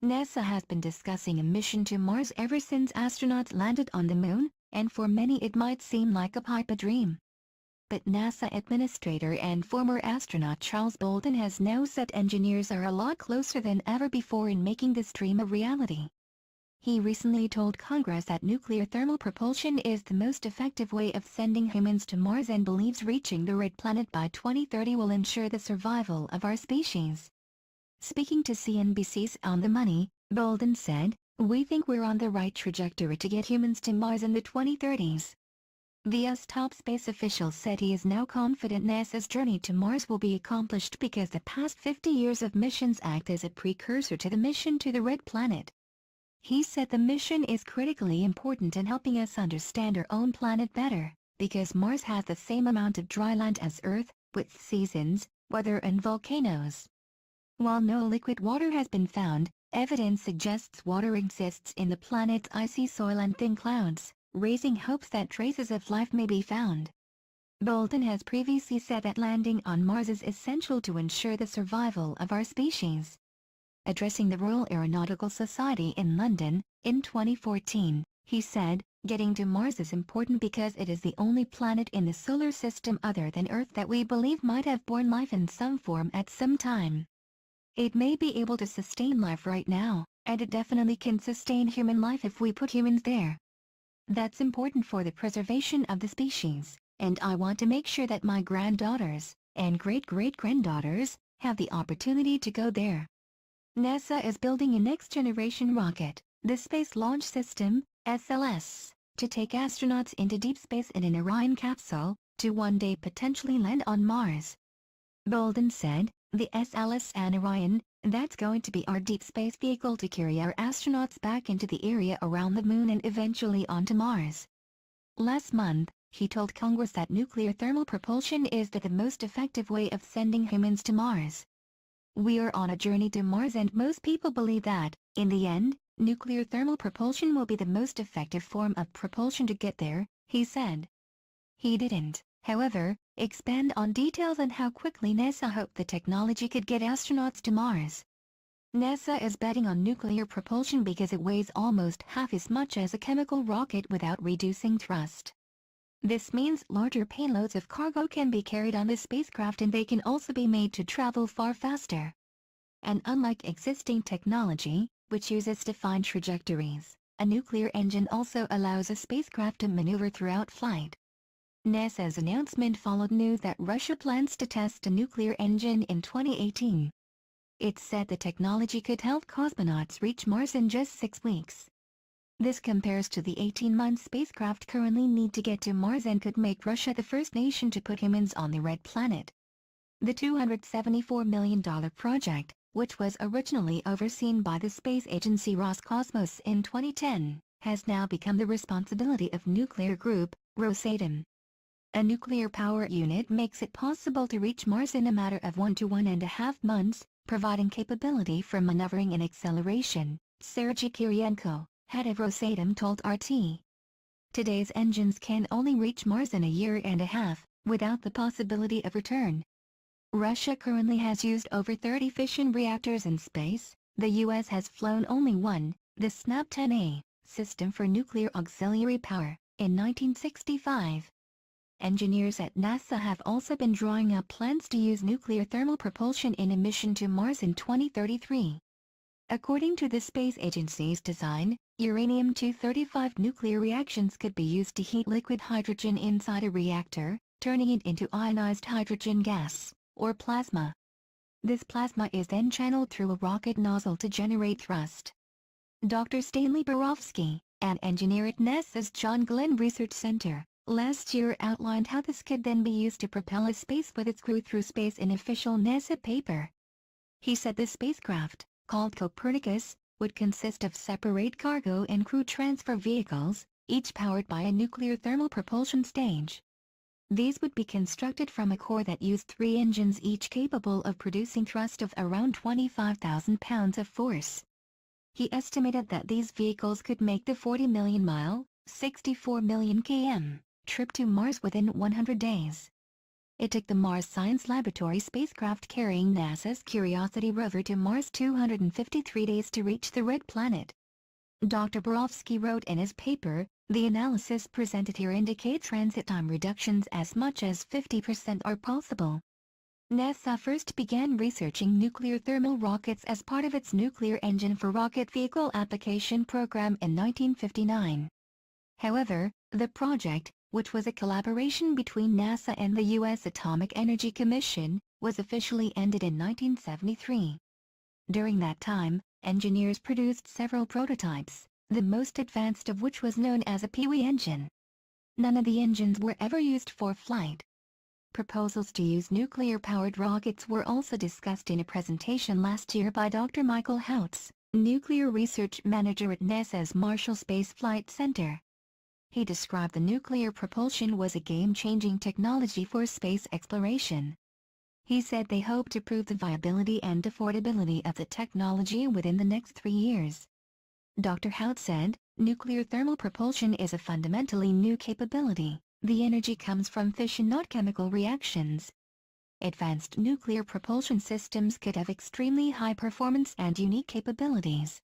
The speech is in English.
NASA has been discussing a mission to Mars ever since astronauts landed on the Moon, and for many it might seem like a pipe dream. But NASA Administrator and former astronaut Charles Bolden has now said engineers are a lot closer than ever before in making this dream a reality. He recently told Congress that nuclear thermal propulsion is the most effective way of sending humans to Mars and believes reaching the red planet by 2030 will ensure the survival of our species. Speaking to CNBC's On the Money, Bolden said, "We think we're on the right trajectory to get humans to Mars in the 2030s. The US top space official said he is now confident NASA's journey to Mars will be accomplished because the past 50 years of missions act as a precursor to the mission to the red planet. He said the mission is critically important in helping us understand our own planet better, because Mars has the same amount of dry land as Earth, with seasons, weather and volcanoes. While no liquid water has been found, evidence suggests water exists in the planet's icy soil and thin clouds, raising hopes that traces of life may be found." Bolden has previously said that landing on Mars is essential to ensure the survival of our species. Addressing the Royal Aeronautical Society in London, in 2014, he said, "Getting to Mars is important because it is the only planet in the solar system other than Earth that we believe might have borne life in some form at some time. It may be able to sustain life right now, and it definitely can sustain human life if we put humans there. That's important for the preservation of the species, and I want to make sure that my granddaughters, and great-great-granddaughters, have the opportunity to go there." NASA is building a next-generation rocket, the Space Launch System, SLS, to take astronauts into deep space in an Orion capsule, to one day potentially land on Mars. Bolden said, "The SLS and Orion, that's going to be our deep space vehicle to carry our astronauts back into the area around the Moon and eventually onto Mars." Last month, he told Congress that nuclear thermal propulsion is the most effective way of sending humans to Mars. "We are on a journey to Mars and most people believe that, in the end, nuclear thermal propulsion will be the most effective form of propulsion to get there," he said. He didn't, however, expand on details on how quickly NASA hoped the technology could get astronauts to Mars. NASA is betting on nuclear propulsion because it weighs almost half as much as a chemical rocket without reducing thrust. This means larger payloads of cargo can be carried on the spacecraft and they can also be made to travel far faster. And unlike existing technology, which uses defined trajectories, a nuclear engine also allows a spacecraft to maneuver throughout flight. NASA's announcement followed news that Russia plans to test a nuclear engine in 2018. It said the technology could help cosmonauts reach Mars in just 6 weeks. This compares to the 18-month spacecraft currently need to get to Mars and could make Russia the first nation to put humans on the red planet. The $274 million project, which was originally overseen by the space agency Roscosmos in 2010, has now become the responsibility of nuclear group, Rosatom. A nuclear power unit makes it possible to reach Mars in a matter of 1 to 1.5 months, providing capability for maneuvering and acceleration, Sergei Kirienko, head of Rosatom told RT. Today's engines can only reach Mars in a year and a half, without the possibility of return. Russia currently has used over 30 fission reactors in space. The US has flown only one, the SNAP-10A, System for Nuclear Auxiliary Power, in 1965. Engineers at NASA have also been drawing up plans to use nuclear thermal propulsion in a mission to Mars in 2033. According to the space agency's design, uranium-235 nuclear reactions could be used to heat liquid hydrogen inside a reactor, turning it into ionized hydrogen gas, or plasma. This plasma is then channeled through a rocket nozzle to generate thrust. Dr. Stanley Borofsky, an engineer at NASA's John Glenn Research Center, last year outlined how this could then be used to propel a space with its crew through space in official NASA paper. He said the spacecraft, called Copernicus, would consist of separate cargo and crew transfer vehicles, each powered by a nuclear thermal propulsion stage. These would be constructed from a core that used 3 engines each capable of producing thrust of around 25,000 pounds of force. He estimated that these vehicles could make the 40 million mile, 64 million km, trip to Mars within 100 days. It took the Mars Science Laboratory spacecraft carrying NASA's Curiosity rover to Mars 253 days to reach the red planet. Dr. Borofsky wrote in his paper, "The analysis presented here indicates transit time reductions as much as 50% are possible." NASA first began researching nuclear thermal rockets as part of its Nuclear Engine for Rocket Vehicle Application program in 1959. However, the project, which was a collaboration between NASA and the U.S. Atomic Energy Commission, was officially ended in 1973. During that time, engineers produced several prototypes, the most advanced of which was known as a Pee-wee engine. None of the engines were ever used for flight. Proposals to use nuclear-powered rockets were also discussed in a presentation last year by Dr. Michael Houts, nuclear research manager at NASA's Marshall Space Flight Center. He described the nuclear propulsion was a game-changing technology for space exploration. He said they hope to prove the viability and affordability of the technology within the next 3 years. Dr. Hout said, "Nuclear thermal propulsion is a fundamentally new capability. The energy comes from fission, not chemical reactions. Advanced nuclear propulsion systems could have extremely high performance and unique capabilities.